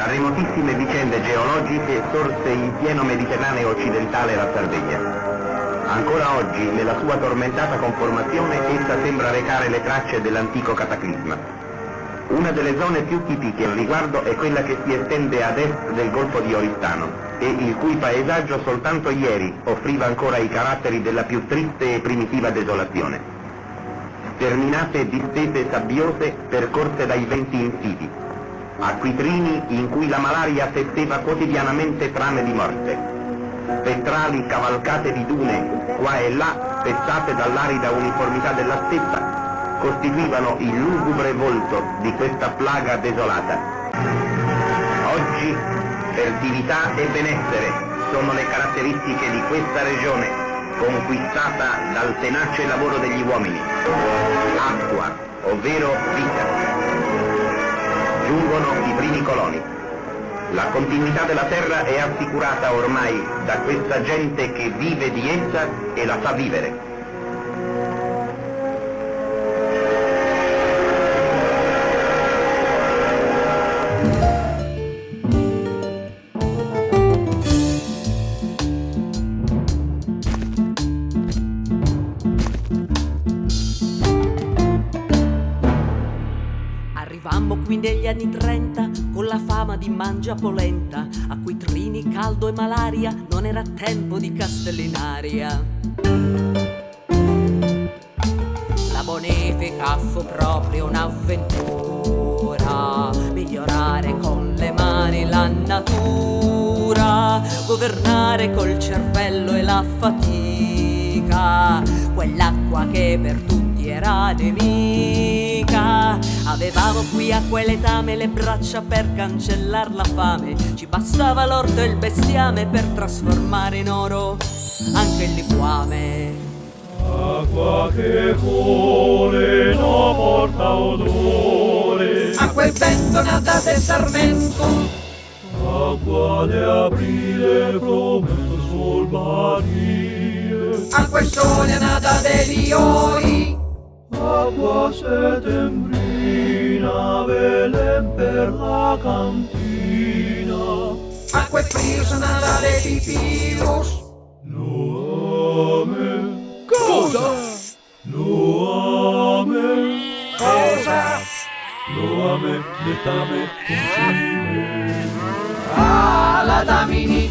remotissime vicende geologiche sorse il pieno Mediterraneo occidentale la Sardegna. Ancora oggi, nella sua tormentata conformazione, essa sembra recare le tracce dell'antico cataclisma. Una delle zone più tipiche al riguardo è quella che si estende ad est del Golfo di Oristano e il cui paesaggio soltanto ieri offriva ancora i caratteri della più triste e primitiva desolazione. Sterminate distese sabbiose percorse dai venti infidi, acquitrini in cui la malaria tesseva quotidianamente trame di morte, spettrali cavalcate di dune qua e là spezzate dall'arida uniformità della steppa, costituivano il lugubre volto di questa plaga desolata. Oggi fertilità e benessere sono le caratteristiche di questa regione conquistata dal tenace lavoro degli uomini. Acqua, ovvero vita. Giungono i primi coloni. La continuità della terra è assicurata ormai da questa gente che vive di essa e la fa vivere. Arrivammo qui negli anni 30 con la fama di mangiapolenta, acquitrini, caldo e malaria, non era tempo di castellinaria. La bonifica fu proprio un'avventura, migliorare con le mani la natura, governare col cervello e la fatica, quell'acqua che per tutti era nemica. Avevamo qui a quell'etame le braccia per cancellar la fame, ci bastava l'orto e il bestiame per trasformare in oro anche il liquame. Acqua che fuori non porta odore, acqua e vento nata del Sarmento, acqua di aprile frumento sul barile, acqua e sole nata dei Lioi, acqua settembrina velen per la cantina, acqua e frio nata dei Pipirus. lo ame, Cosa? lo ame, Cosa? lo ame, dettame insieme. Ah, la Damini,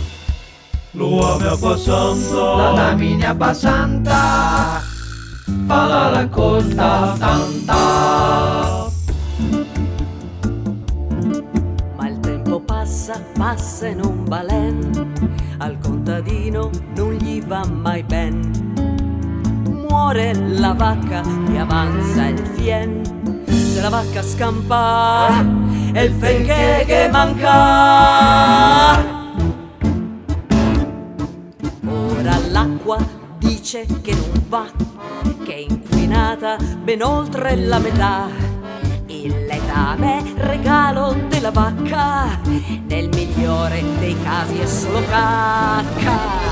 Lo ame acqua santa, la Damini abbasanta, fa la raccolta tanta. Ma il tempo passa, passa e non va len, al contadino non gli va mai ben. Muore la vacca e avanza il fien, se la vacca scampa è il fen che manca. Ora l'acqua dice che non va, che è inquinata ben oltre la metà. Il letame, regalo della vacca, nel migliore dei casi è solo cacca.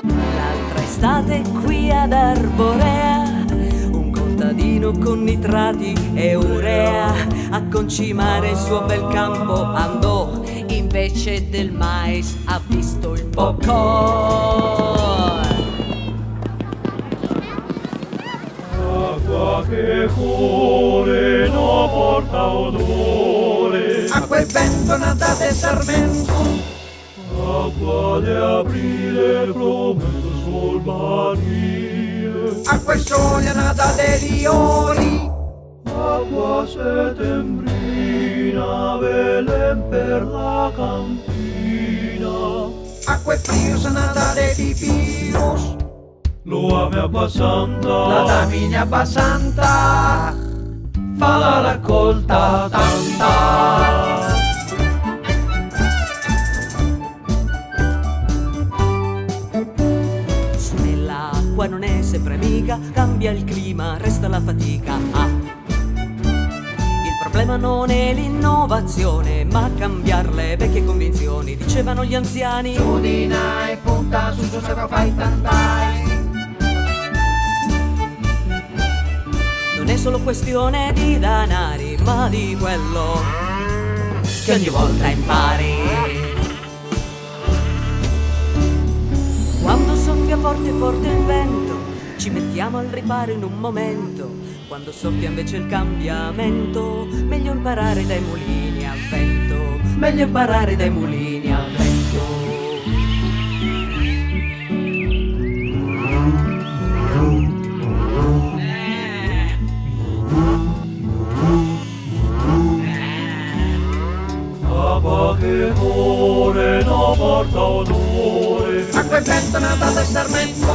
L'altra estate qui ad Arborea, un contadino con nitrati e urea a concimare il suo bel campo andò, invece del mais ha visto il popcorn. acqua che fuori non porta odore, Acqua e vento nata del Sarmento, acqua di aprile frumento sul barile, acqua e sole nata dei Lioi, acqua settembrina velen per la cantina, acqua e frio nata dei Pipirus. lo ame acqua santa, La Damini abbasanta, fa la raccolta tanta. Nell'acqua non è sempre amica, cambia il clima, resta la fatica. Il problema non è l'innovazione, ma cambiare le vecchie convinzioni, dicevano gli anziani. Giudina e punta su se fai tantai. solo questione di danari, ma di quello che ogni volta impari. Quando soffia forte forte il vento, ci mettiamo al riparo in un momento. Quando soffia invece il cambiamento, meglio imparare dai mulini a vento, meglio imparare dai mulini a vento. Acqua che corre non porta onore, Acqua e vento nata del Sarmento,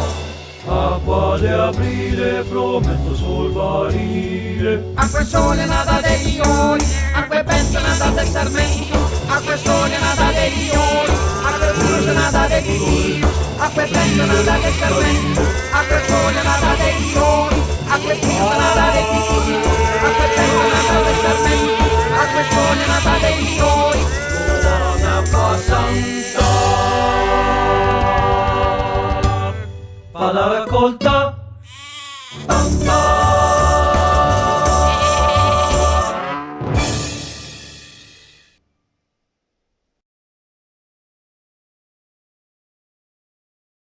acqua di aprile prometto sul barile. acqua e sole nata dei Lioni, acqua e vento nata del Sarmento, acqua e sole nata dei Lioni, acqua e blues nata dei Lioni, acqua e vento nata del Sarmento, acqua e sole nata dei Lioni, acqua e blues nata dei Lioni, acqua e vento nata del Sarmento, acqua e sole nata dei Lioni.